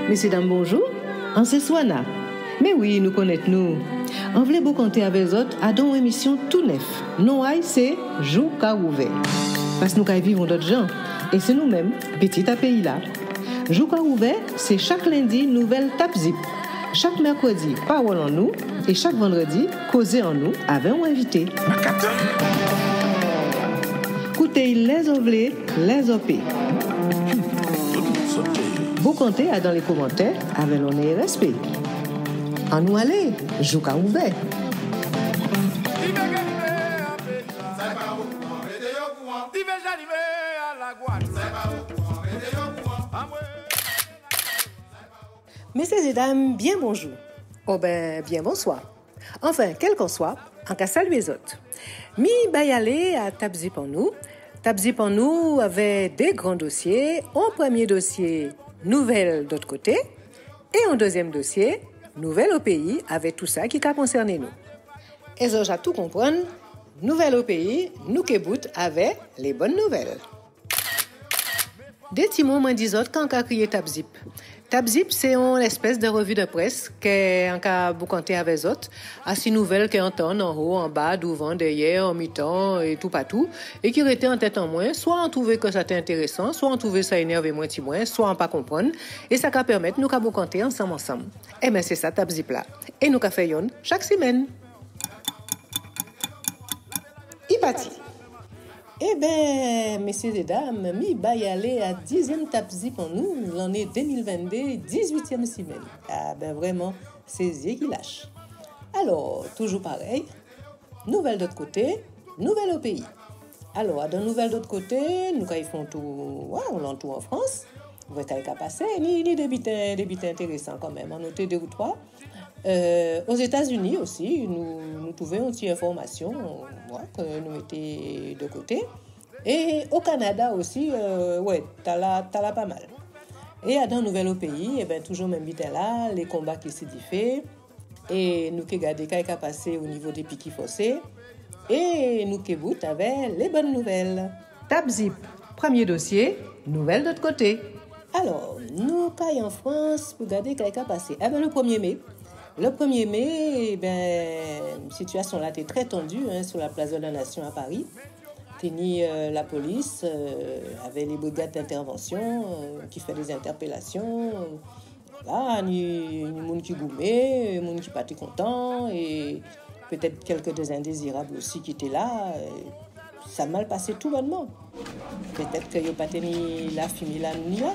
Messieurs, dames, bonjour. En c'est Swana. Mais oui, nous connaissons nous. On voulait beaucoup compter avec les autres à une émission tout neuf. Non, c'est Jou ka ouvert. Parce que nous vivons d'autres gens. Et c'est nous-mêmes, petit à pays là. Jou ka ouvert, c'est chaque lundi, nouvelle Tap Zip. Chaque mercredi, parole en nous. Et chaque vendredi, causer en nous avec un invité. Écoutez les ovlés, les OP. Vous comptez dans les commentaires avec l'honneur et respect. En nous aller, Jou ka ouvert. Messieurs et dames, bien bonjour. Oh ben, bien bonsoir. Enfin, quel qu'on soit, en cas saluer les autres. Mi bayale à Tap Zip en nous. Tap Zip en nous avait des grands dossiers. En premier dossier, nouvelles d'autre côté. Et en deuxième dossier, nouvelles au pays, avec tout ça qui a concerné nous. Et ça, j'ai tout comprendre. Nouvelles au pays, nous qui bout avec les bonnes nouvelles. Des timons m'en disent autres quand on a crié Tap Zip. Tap Zip, c'est une espèce de revue de presse qu'on a boucanté avec les autres, à ces nouvelles qu'on entend en haut, en bas, devant, derrière, en mi-temps et tout partout, et qui étaient en tête en moins, soit on trouvait que ça était intéressant, soit on trouvait ça énervé moins, soit on pas comprendre, et ça va permettre nous de boucanter ensemble. Et bien c'est ça Tap Zip là. Et nous fait yon chaque semaine. Ipati. Eh bien, messieurs et dames, mi va y aller à 10e Tap Zip en nous, l'année 2022, 18e semaine. Ah ben vraiment, c'est yeux qui lâche. Alors, toujours pareil, nouvelles d'autre côté, nouvelles au pays. Alors, dans nouvelles d'autre côté, nous quand ils font tout, ouais, on l'entoure en France, vous voyez qu'il a passé, ni des bits intéressants quand même, on noté 2 ou 3. Aux États-Unis aussi, nous trouvons une petite information que nous mettons de côté. Et au Canada aussi, ouais, t'as là pas mal. Et dans Nouvelle au pays, et ben toujours même bité là, les combats qui s'y fait. Et nous qui regardons ce qui a passé au niveau des piquets fossés. Et nous qui bout avec les bonnes nouvelles. Tap Zip, premier dossier, nouvelles d'autre côté. Alors, nous caillons en France pour regarder ce qui a passé. Eh ben, le 1er mai. Le 1er mai, la situation là était très tendue sur la place de la Nation à Paris. La police avait les brigades d'intervention qui fait des interpellations. Voilà, ni monde qui goumait, monde qui pas très content et peut-être quelques des indésirables aussi qui étaient là. Ça a mal passé tout bonnement. Peut-être qu'il n'y a pas tenu la fumée là ni là.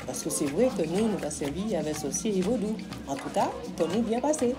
Parce que c'est vrai que nous avons servi avec saucier et vaudou. En tout cas, pour nous bien passé.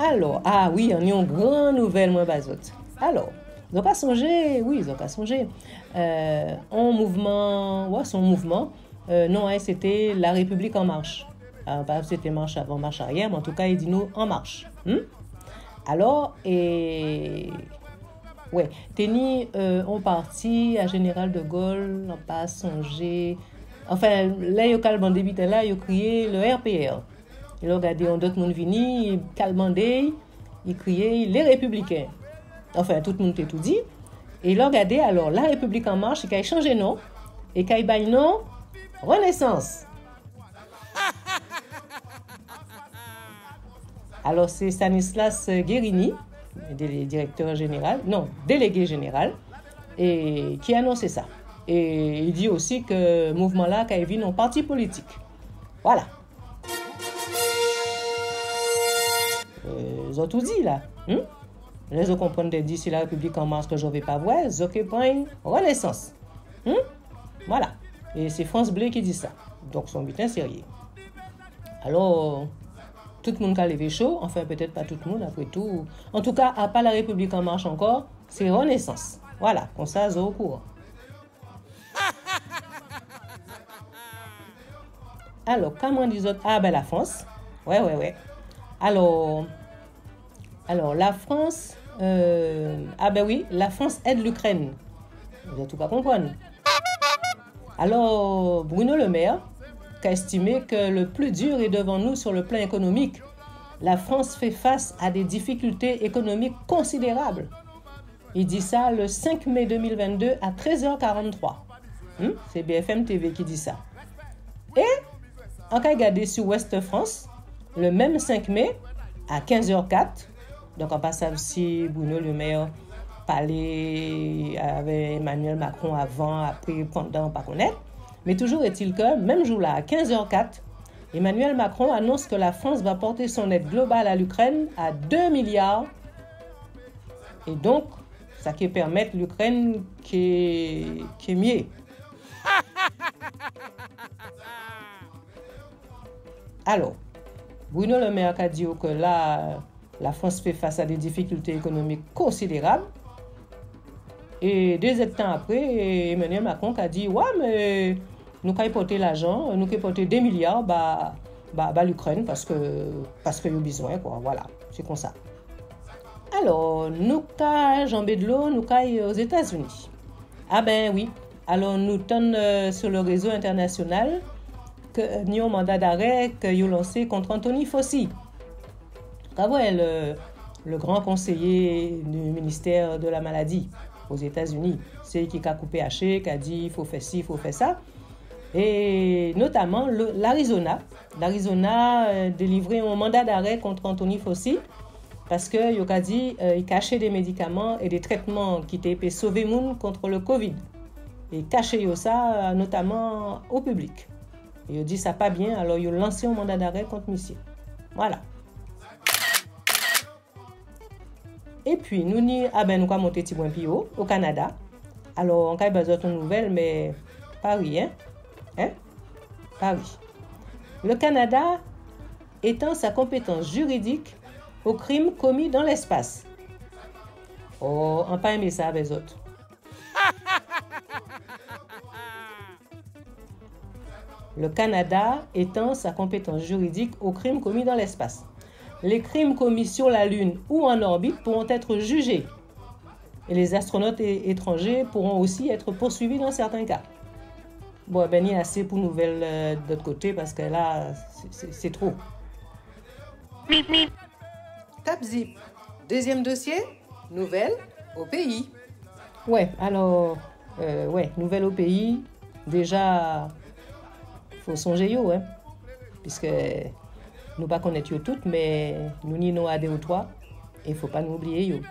Alors, ah oui, on a une grande nouvelle, moi, bazote. Alors, ils n'ont pas songé, oui, ils n'ont pas songé. Un mouvement, ouais, son mouvement, non, c'était La République en marche. Alors, pas c'était marche avant, marche arrière, mais en tout cas, il dit nous en marche. Alors, et ouais, on parti à Général de Gaulle, on pas songé. Enfin, là, il y a calme débuté là, il a crié le RPR. Il a regardé d'autres monde vini, il calmandé, il criait les républicains. Enfin, tout le monde était tout dit. Et il a regardé alors La République en marche, qui a changé nom et qui a baillé nom Renaissance. Alors c'est Stanislas Guérini, directeur général, non, délégué général, et qui a annoncé ça. Et il dit aussi que le mouvement-là a vu un parti politique. Voilà. Ils ont tout dit là. Les autres comprennent d'ici La République en marche que je ne vais pas voir, ils ont Renaissance. Voilà. Et c'est France Bleu qui dit ça. Donc son butin sérieux. Alors, tout le monde a levé chaud, enfin peut-être pas tout le monde après tout. En tout cas, à part La République en marche encore, c'est Renaissance. Voilà, comme ça, ils sont au courant. Alors, comment dit autres? Ah, ben la France. Ouais. Alors la France... ah ben oui, la France aide l'Ukraine. Vous n'allez tout pas comprendre. Alors, Bruno Le Maire qui a estimé que le plus dur est devant nous sur le plan économique. La France fait face à des difficultés économiques considérables. Il dit ça le 5 mai 2022 à 13h43. C'est BFM TV qui dit ça. Et, en cas regardé sur Ouest France, le même 5 mai à 15h04, donc en passant aussi Bruno Le Maire parlait avec Emmanuel Macron avant, après, pendant, pas connaître. Mais toujours est-il que, même jour-là, à 15h04, Emmanuel Macron annonce que la France va porter son aide globale à l'Ukraine à 2 milliards. Et donc, ça qui permet l'Ukraine qui est mieux. Alors, Bruno Le Maire a dit que là, la France fait face à des difficultés économiques considérables. Et 2 temps après, Emmanuel Macron a dit, ouais, mais nous avons porté l'argent, nous avons porté 2 milliards à l'Ukraine parce qu'il y a besoin, quoi. Voilà, c'est comme ça. Alors, nous avons jambé de l'eau, nous avons aux États-Unis. Ah ben oui. Alors, nous sommes sur le réseau international que nous avons un mandat d'arrêt que nous lancé contre Anthony Fauci. Le grand conseiller du ministère de la maladie aux États-Unis. C'est qui a coupé haché, qui a dit il faut faire ci, il faut faire ça. Et notamment l'Arizona. L'Arizona a délivré un mandat d'arrêt contre Anthony Fauci parce qu'il a dit il cachait des médicaments et des traitements qui étaient sauver moun contre le Covid. Et caché ça notamment au public. Il a dit ça pas bien, alors il a lancé un mandat d'arrêt contre monsieur. Voilà. Et puis, nous avons monté petit point plus haut, au Canada. Alors, on a besoin de nouvelles, mais Paris, hein? Paris. Le Canada étend sa compétence juridique aux crimes commis dans l'espace. Oh, on n'a pas aimé ça avec les autres. Le Canada étend sa compétence juridique aux crimes commis dans l'espace. Les crimes commis sur la Lune ou en orbite pourront être jugés. Et les astronautes étrangers pourront aussi être poursuivis dans certains cas. Bon, ben, il y a assez pour nouvelles d'autre côté parce que là, c'est trop. Tap Zip. Deuxième dossier, nouvelles au pays. Ouais, alors, nouvelles au pays. Déjà, faut songer yo, hein, puisque nous pas connaître yo toutes, mais nous n'y nous à 2 ou 3, et faut pas nous oublier yo.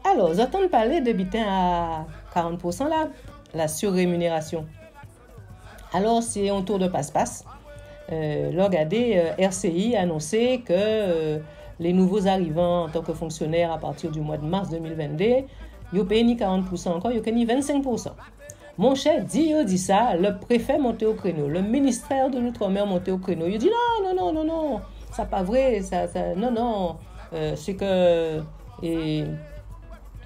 Alors, j'entends parler de bitin à 40% là, la surrémunération. Alors, c'est un tour de passe-passe. Regardez, RCI a annoncé que les nouveaux arrivants en tant que fonctionnaires à partir du mois de mars 2022, ils ont payé ni 40% encore, ils ont payé ni 25%. Mon chef dit ça, le préfet monté au créneau, le ministère de l'Outre-mer monté au créneau. Il dit non, c'est pas vrai, non, c'est que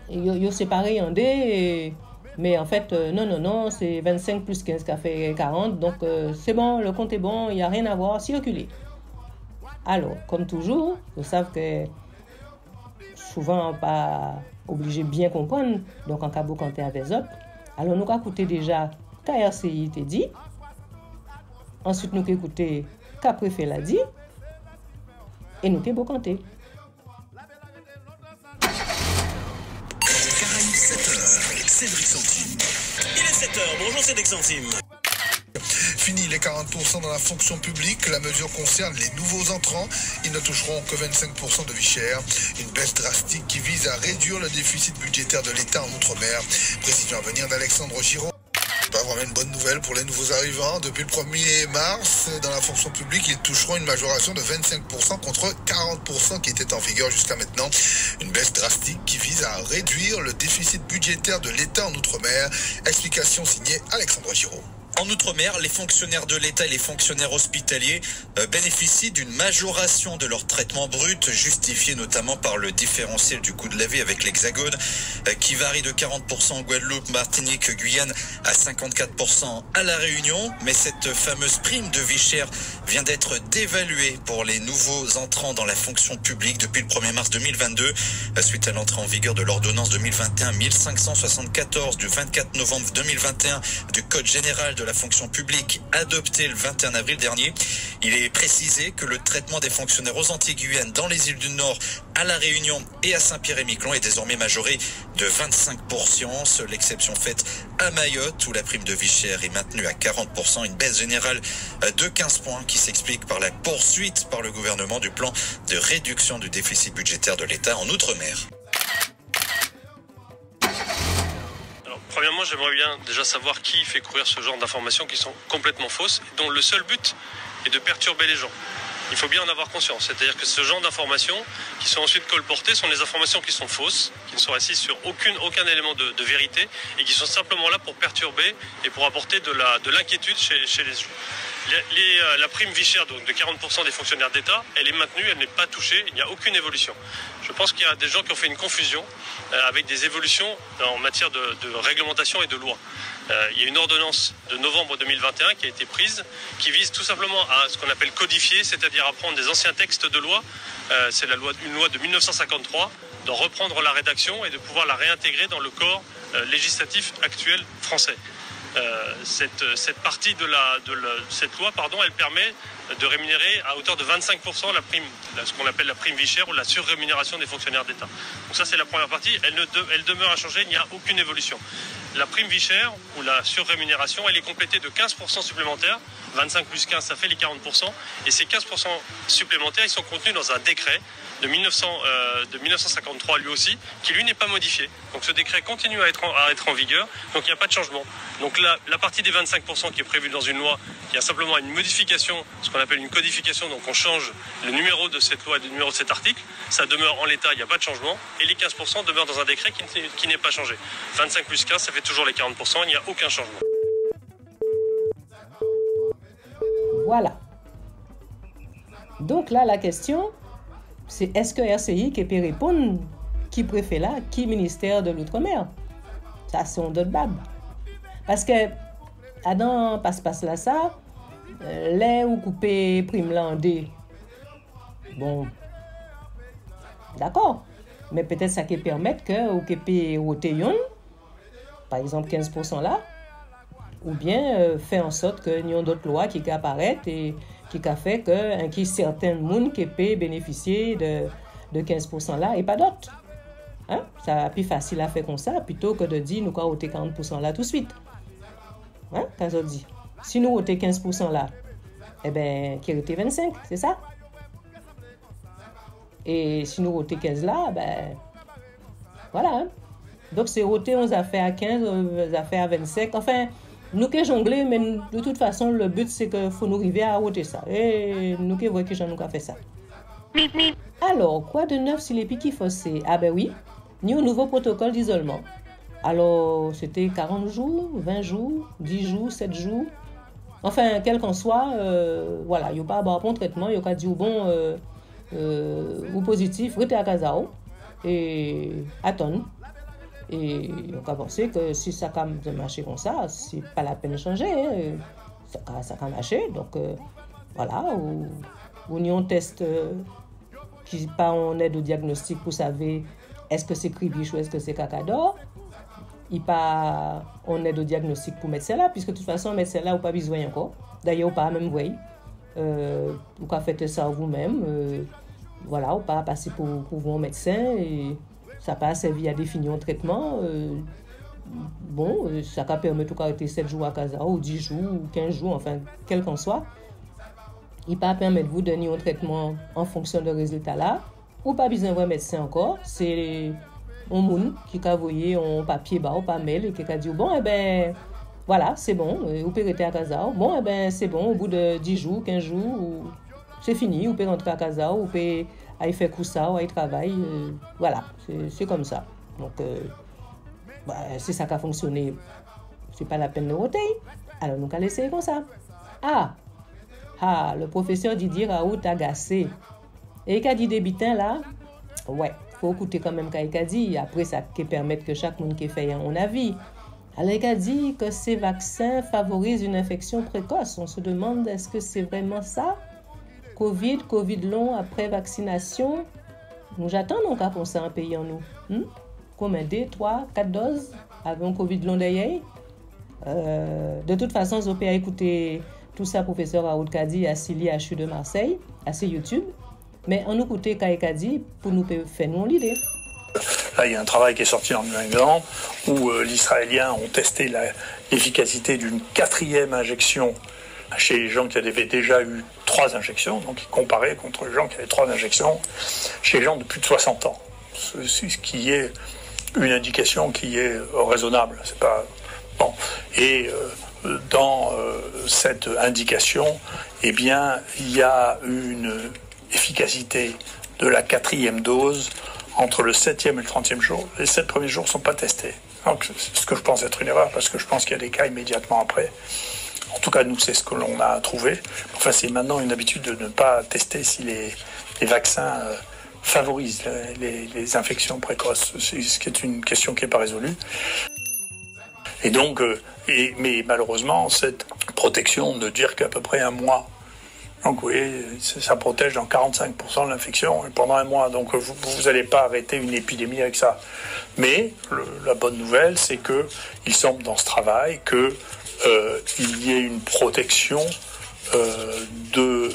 ils ont séparé en deux, mais en fait, non, c'est 25 plus 15 qui a fait 40, donc c'est bon, le compte est bon, il n'y a rien à voir, circuler. Alors, comme toujours, vous savez que souvent, pas obligé de bien comprendre, donc en cas de compter avec les autres. Alors, nous avons écouté déjà KRCI t'a dit. Ensuite, nous avons écouté Préfet l'a dit. Et nous avons beau compter. Caraïbes 7h, Cédric Santine. Il est 7h, bonjour, c'est Dexantime. Fini les 40% dans la fonction publique. La mesure concerne les nouveaux entrants. Ils ne toucheront que 25% de vie chère. Une baisse drastique qui vise à réduire le déficit budgétaire de l'État en Outre-mer. Précision à venir d'Alexandre Giraud. Pas vraiment une bonne nouvelle pour les nouveaux arrivants. Depuis le 1er mars, dans la fonction publique, ils toucheront une majoration de 25% contre 40% qui était en vigueur jusqu'à maintenant. Une baisse drastique qui vise à réduire le déficit budgétaire de l'État en Outre-mer. Explication signée Alexandre Giraud. En Outre-mer, les fonctionnaires de l'État et les fonctionnaires hospitaliers bénéficient d'une majoration de leur traitement brut, justifiée notamment par le différentiel du coût de la vie avec l'Hexagone, qui varie de 40% en Guadeloupe, Martinique, Guyane, à 54% à La Réunion. Mais cette fameuse prime de vie chère vient d'être dévaluée pour les nouveaux entrants dans la fonction publique depuis le 1er mars 2022, suite à l'entrée en vigueur de l'ordonnance 2021-1574 du 24 novembre 2021 du Code général de la fonction publique adopté le 21 avril dernier. Il est précisé que le traitement des fonctionnaires aux Antilles-Guyane, dans les îles du Nord, à La Réunion et à Saint-Pierre-et-Miquelon est désormais majoré de 25%. Seule exception faite à Mayotte où la prime de vie chère est maintenue à 40%. Une baisse générale de 15 points qui s'explique par la poursuite par le gouvernement du plan de réduction du déficit budgétaire de l'État en Outre-mer. Premièrement, j'aimerais bien déjà savoir qui fait courir ce genre d'informations qui sont complètement fausses, dont le seul but est de perturber les gens. Il faut bien en avoir conscience. C'est-à-dire que ce genre d'informations qui sont ensuite colportées sont des informations qui sont fausses, qui ne sont assises sur aucun élément de vérité et qui sont simplement là pour perturber et pour apporter de l'inquiétude chez les gens. La prime vie chère donc de 40% des fonctionnaires d'État, elle est maintenue, elle n'est pas touchée, il n'y a aucune évolution. Je pense qu'il y a des gens qui ont fait une confusion avec des évolutions en matière de réglementation et de loi. Il y a une ordonnance de novembre 2021 qui a été prise, qui vise tout simplement à ce qu'on appelle codifier, c'est-à-dire à prendre des anciens textes de loi, c'est une loi de 1953, d'en reprendre la rédaction et de pouvoir la réintégrer dans le corps législatif actuel français. Cette partie de cette loi, elle permet de rémunérer à hauteur de 25% la prime, ce qu'on appelle la prime vie chère ou la surrémunération des fonctionnaires d'État. Donc ça, c'est la première partie. Elle demeure inchangée, il n'y a aucune évolution. La prime vie chère ou la surrémunération, elle est complétée de 15% supplémentaires. 25 plus 15, ça fait les 40%. Et ces 15% supplémentaires, ils sont contenus dans un décret de 1953 lui aussi, qui lui n'est pas modifié. Donc ce décret continue à être en vigueur, donc il n'y a pas de changement. Donc la partie des 25% qui est prévue dans une loi, il y a simplement une modification, ce qu'on appelle une codification, donc on change le numéro de cette loi et le numéro de cet article, ça demeure en l'état, il n'y a pas de changement, et les 15% demeurent dans un décret qui n'est pas changé. 25 plus 15, ça fait toujours les 40%, il n'y a aucun changement. Voilà. Donc là, la question, c'est est-ce que RCI qui peut répondre, qui préfet là, qui ministère de l'Outre-mer? Ça, c'est un d'autres bab. Parce que, dans passe-passe là, ça, les ou couper prime là en deux. Bon, d'accord. Mais peut-être ça qui permet que ou qui peut ôter yon, par exemple 15% là, ou bien faire en sorte que n'y a d'autres lois qui apparaissent et qui a fait que certains gens qui peuvent bénéficier de 15% là et pas d'autres. Hein? Ça a plus facile à faire comme ça plutôt que de dire nous allons ôter 40% là tout de suite. Hein? Quand on dit, si nous ôtons 15% là, eh bien, qui ôter 25, c'est ça? Et si nous ôtons 15 là, ben, voilà. Hein? Donc c'est ôter 11 affaires à 15, 11 affaires à 25. Enfin, nous qui jonglons, mais de toute façon, le but c'est qu'il faut nous arriver à ôter ça. Et nous qui voyons que j'en ai fait ça. Alors, quoi de neuf sur les piquets fossés? Ah ben oui, nous un nouveau protocole d'isolement. Alors, c'était 40 jours, 20 jours, 10 jours, 7 jours. Enfin, quel qu'en soit, voilà, il n'y a pas un bon traitement, il y a dit bon, ou positif, restez à Kazao et attendre. Et on a pensé que si ça a marché comme ça, c'est pas la peine de changer. Hein. Ça a marché. Donc, voilà, ou on teste qui pas en aide au diagnostic pour savoir est-ce que c'est cribiche ou est-ce que c'est cacador. Il pas en aide au diagnostic pour médecin là, puisque de toute façon, médecin là, vous pas besoin encore. D'ailleurs, vous pas même voir. Vous pouvez faire ça vous-même. Voilà, vous pas passer pour vos médecins et ça pas servi à définir un traitement. bon, ça peut permettre de rester 7 jours à casa, ou 10 jours, ou 15 jours, enfin, quel qu'en soit. Il peut permettre de vous donner un traitement en fonction de résultat là, ou pas besoin de médecin encore. C'est un monde qui a envoyé un papier bas ou par mail et qui a dit bon, eh ben, voilà, c'est bon, vous pouvez rester à casa. Bon, eh ben, c'est bon, au bout de 10 jours, 15 jours, c'est fini, vous pouvez rentrer à casa, vous pouvez aller faire ça, ou aller travailler. Voilà, c'est comme ça. Donc, c'est ça qui a fonctionné. C'est pas la peine de roter. Alors, nous allons essayer comme ça. Le professeur Didier Raoult agacé. Et il a dit débitant là, ouais, faut écouter quand même qu'il a dit. Après, ça qui permet que chaque monde qui fait un avis. Alors, il a dit que ces vaccins favorisent une infection précoce. On se demande, est-ce que c'est vraiment ça? Covid long après vaccination. Nous attendons qu'à pour ça en pays en nous. Combien 2, 3, 4 doses avant Covid long d'ailleurs? De toute façon, vous pouvez écouter tout ça, professeur Raoult Kadi à CILIHU de Marseille, à ses YouTube. Mais on nous écoute Kadi pour nous faire nous l'idée. Là, il y a un travail qui est sorti en New England où les Israéliens ont testé l'efficacité d'une 4e injection chez les gens qui avaient déjà eu 3 injections. Donc, ils comparaient contre les gens qui avaient 3 injections chez les gens de plus de 60 ans. C'est ce qui est une indication qui est raisonnable. C'est pas bon. Et dans cette indication, eh bien, il y a une efficacité de la 4e dose entre le 7e et le 30e jour. Les 7 premiers jours ne sont pas testés. Donc, c'est ce que je pense être une erreur, parce que je pense qu'il y a des cas immédiatement après. En tout cas, nous, c'est ce que l'on a trouvé. Enfin, c'est maintenant une habitude de ne pas tester si les vaccins favorisent les infections précoces. C'est ce qui est une question qui n'est pas résolue. Et donc, mais malheureusement, cette protection ne dure qu'à peu près un mois. Donc, vous voyez, ça protège dans 45% de l'infection pendant un mois. Donc, vous n'allez pas arrêter une épidémie avec ça. Mais la bonne nouvelle, c'est qu'il semble dans ce travail qu'il y ait une protection de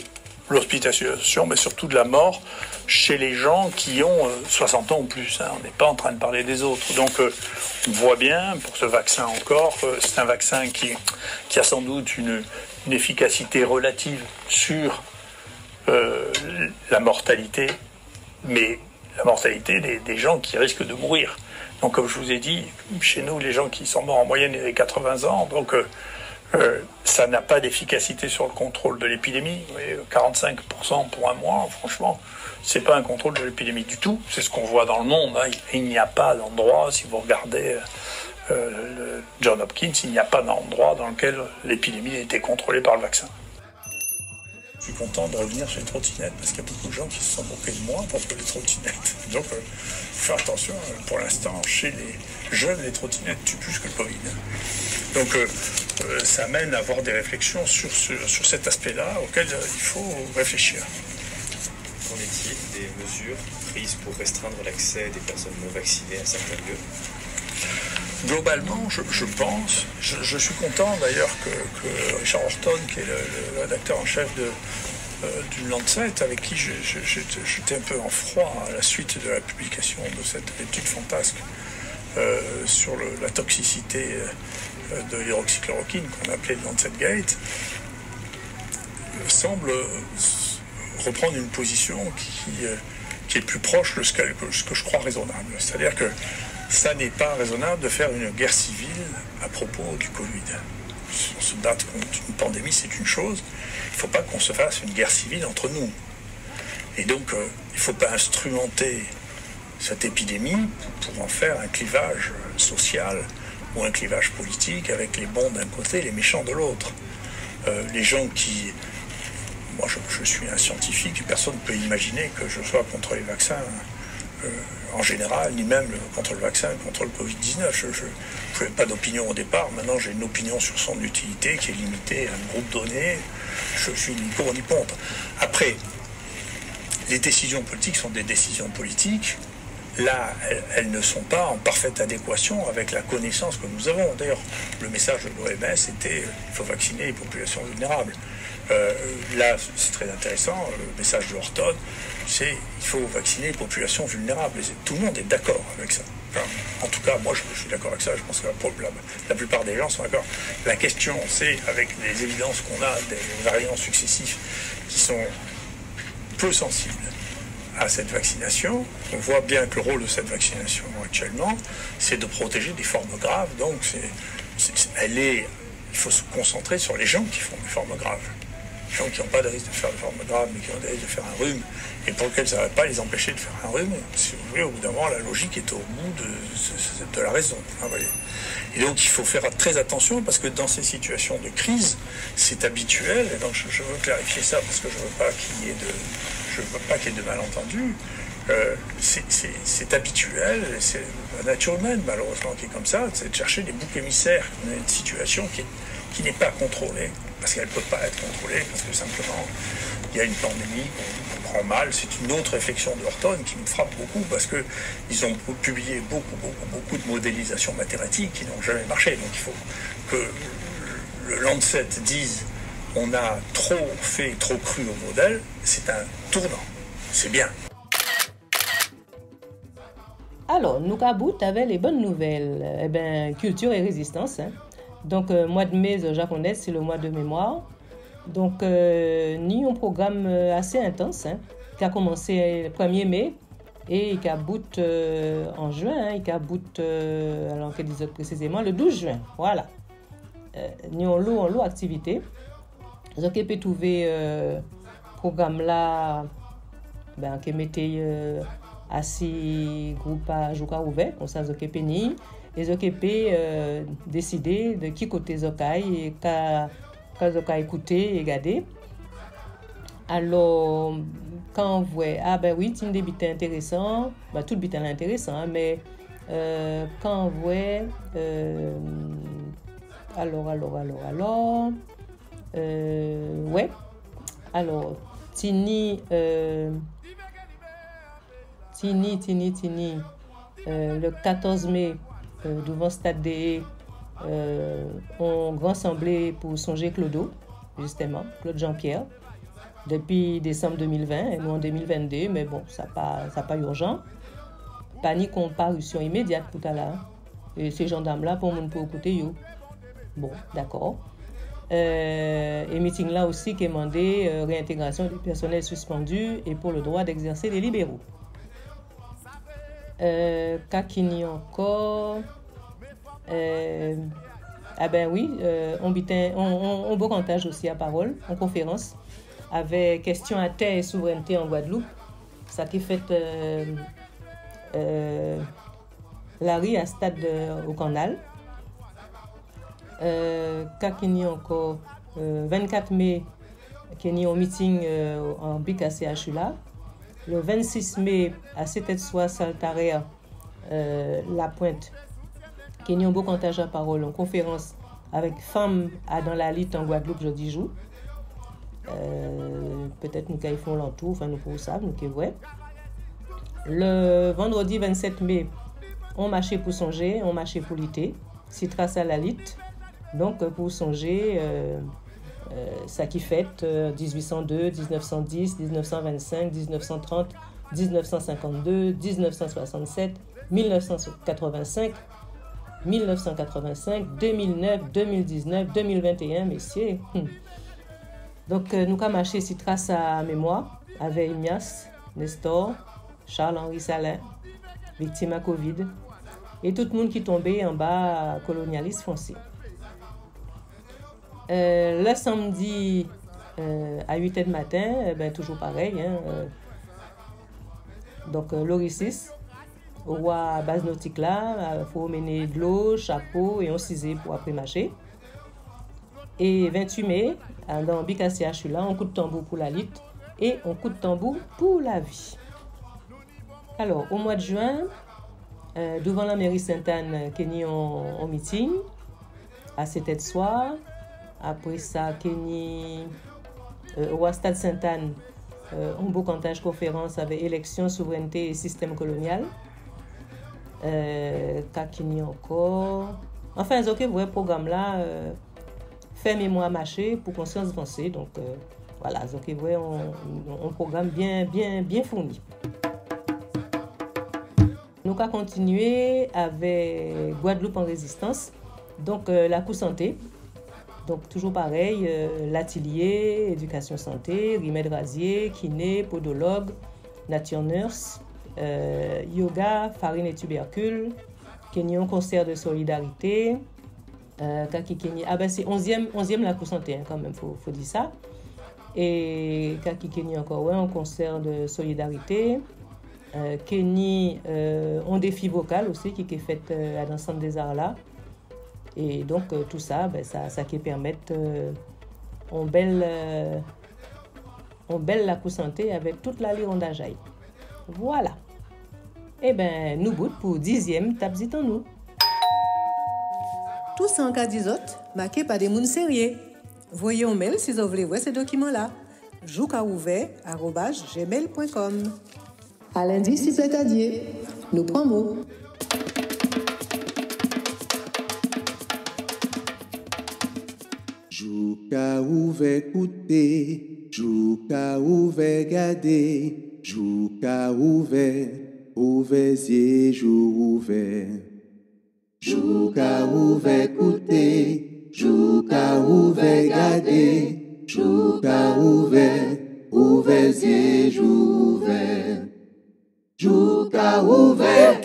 l'hospitalisation, mais surtout de la mort chez les gens qui ont 60 ans ou plus. On n'est pas en train de parler des autres. Donc, on voit bien, pour ce vaccin encore, c'est un vaccin qui a sans doute une efficacité relative sur la mortalité, mais la mortalité des gens qui risquent de mourir. Donc, comme je vous ai dit, chez nous, les gens qui sont morts en moyenne avaient 80 ans, donc ça n'a pas d'efficacité sur le contrôle de l'épidémie. Vous voyez, 45% pour un mois, franchement, c'est pas un contrôle de l'épidémie du tout. C'est ce qu'on voit dans le monde. Il n'y a pas d'endroit, si vous regardez le John Hopkins, il n'y a pas d'endroit dans lequel l'épidémie a été contrôlée par le vaccin. Je suis content de revenir sur les trottinettes parce qu'il y a beaucoup de gens qui se sont moqués de moi parce que les trottinettes. Donc, faire attention, pour l'instant, chez les jeunes, les trottinettes tuent plus que le Covid. Donc, ça amène à avoir des réflexions sur cet aspect-là auquel il faut réfléchir. Qu'en est-il des mesures prises pour restreindre l'accès des personnes non vaccinées à certains lieux? Globalement, je pense, je suis content d'ailleurs que Richard Horton, qui est le rédacteur en chef du Lancet, avec qui j'étais un peu en froid à la suite de la publication de cette étude fantasque sur la toxicité de l'hydroxychloroquine, qu'on appelait le Lancet Gate, semble reprendre une position qui est plus proche de ce que je crois raisonnable. C'est-à-dire que ça n'est pas raisonnable de faire une guerre civile à propos du Covid. On se bat contre une pandémie, c'est une chose. Il ne faut pas qu'on se fasse une guerre civile entre nous. Et donc, il ne faut pas instrumenter cette épidémie pour en faire un clivage social ou un clivage politique avec les bons d'un côté et les méchants de l'autre. Les gens qui... Moi, je suis un scientifique, personne ne peut imaginer que je sois contre les vaccins en général, ni même contre le vaccin, contre le Covid-19. Je n'avais pas d'opinion au départ. Maintenant, j'ai une opinion sur son utilité qui est limitée à un groupe donné. Je suis ni pour ni contre. Après, les décisions politiques sont des décisions politiques. Là, elles ne sont pas en parfaite adéquation avec la connaissance que nous avons. D'ailleurs, le message de l'OMS était il faut vacciner les populations vulnérables. Là, c'est très intéressant. Le message de Horton, c'est il faut vacciner les populations vulnérables. Tout le monde est d'accord avec ça. Enfin, en tout cas, moi, je suis d'accord avec ça. Je pense que la plupart des gens sont d'accord. La question, c'est, avec les évidences qu'on a des variants successifs qui sont peu sensibles à cette vaccination, on voit bien que le rôle de cette vaccination actuellement, c'est de protéger des formes graves. Donc, il faut se concentrer sur les gens qui font des formes graves. Les gens qui n'ont pas de risque de faire des formes graves, mais qui ont des risques de faire un rhume, et pour lesquels ça ne va pas les empêcher de faire un rhume. Si vous voulez, au bout d'un moment, la logique est au bout de la raison. Hein, voyez. Et donc, il faut faire très attention, parce que dans ces situations de crise, c'est habituel, et donc je veux clarifier ça, parce que je ne veux pas qu'il y ait de malentendus. C'est habituel, c'est la nature humaine, malheureusement, qui est comme ça, c'est de chercher des boucs émissaires. On a une situation qui n'est pas contrôlée, parce qu'elle ne peut pas être contrôlée, parce que simplement, il y a une pandémie qu'on prend mal. C'est une autre réflexion de Horton qui me frappe beaucoup, parce qu'ils ont publié beaucoup de modélisations mathématiques qui n'ont jamais marché. Donc il faut que le Lancet dise on a trop cru au modèle, c'est un tournant. C'est bien. Alors, nous cabout avec les bonnes nouvelles. Eh bien, culture et résistance. Hein. Donc, mois de mai japonais, c'est le mois de mémoire. Donc, nous un programme assez intense hein, qui a commencé le 1er mai et qui a bout en juin. Hein, et qui a bout, alors que disons précisément, le 12 juin. Voilà. Nous avons l'eau activité. Donc, on peut trouver programme là, ben, qui mettait assez groupe à jouer ouvert, comme ça, ils ont les occupés décider de qui côté Zokai et quand Zokai écouter et regarder. Alors, quand on voit, ah ben oui, c'est un débit intéressant, ben, tout le bit est intéressant, hein, mais quand on voit, ouais, alors, Tini, le 14 mai, devant Stade DE, on rassemblé pour songer Clodo, justement, Claude Jean-Pierre, depuis décembre 2020, et nous en 2022, mais bon, ça pas urgent. Pas ni comparution immédiate tout à l'heure. Et ces gendarmes-là, pour nous pour écouter, yo. Bon, d'accord. Et meeting là aussi qui est demandé réintégration du personnel suspendu et pour le droit d'exercer les libéraux. Kakini encore. Ah ben oui, on beau comptage aussi à parole, en conférence, avec question à terre et souveraineté en Guadeloupe. Ça qui fait Larry à stade au canal. Kakini encore 24 mai, qui en meeting en BKCHU là. Le 26 mai, à Setet-Soie, Saltarea, La Pointe, qui a un beau comptage à parole en conférence avec femmes dans la lutte en Guadeloupe jeudi jour. Peut-être nous qui font l'entour, enfin nous pour ça, nous qui ouais. Le vendredi 27 mai, on marchait pour songer, on marchait pour lutter, Citras à la lutte. Donc pour songer, ça qui fête 1802, 1910, 1925, 1930, 1952, 1967, 1985, 1985, 2009, 2019, 2021, messieurs. Donc nous avons marché Citras à mémoire avec Ignace, Nestor, Charles-Henri Salin, victime à Covid, et tout le monde qui tombait en bas colonialiste français. Le samedi à 8h du matin, toujours pareil. Hein, donc, l'Oricis, au roi base nautique là, il faut mener de l'eau, chapeau et on cisé pour après marcher. Et 28 mai, dans BKCHU là, on coup de tambour pour la lutte et on coup de tambour pour la vie. Alors, au mois de juin, devant la mairie Sainte-Anne, Kenny en meeting, à Setet-Soie. Après ça, Kenny au Stade Sainte-Anne, un beau comptage conférence avec élection, souveraineté et système colonial. Kenny encore. Enfin, ok, vous voyez, le programme là, fait mémoire marché pour conscience avancée. Donc, voilà, ok, vous voyez, un programme bien fourni. Nous nous allons continuer avec Guadeloupe en résistance. Donc, la Coup Santé. Donc, toujours pareil, l'atelier, éducation santé, remède rasier, kiné, podologue, nature nurse, yoga, farine et tubercules, Kenyon concert de solidarité, Kaki Kenya. Ah ben c'est 11e la Coup Santé, hein, quand même, faut dire ça. Et Kaki Kenya encore, ouais, un concert de solidarité. Kenny, un défi vocal aussi qui est fait à l'ensemble des arts là. Et donc tout ça, ben, ça qui permet on belle la Coup Santé avec toute la Lirondajaï. Voilà. Eh ben nous bout pour 10e Tabzit en nous. Tout ça en cas d'isot, marqué par des mouns sérieux. Voyez un mail si vous voulez voir ces documents-là. joukaouvet@gmail.com. À lundi, si plaît à Dieu. Nous prenons. Joukaouvet écouter, Joukaouvet garder, Joukaouvet, ouvert yeux, jour ouvert. Joukaouvet écouter, Joukaouvet garder, Joukaouvet, ouvert yeux, jour ouvert. Joukaouvet.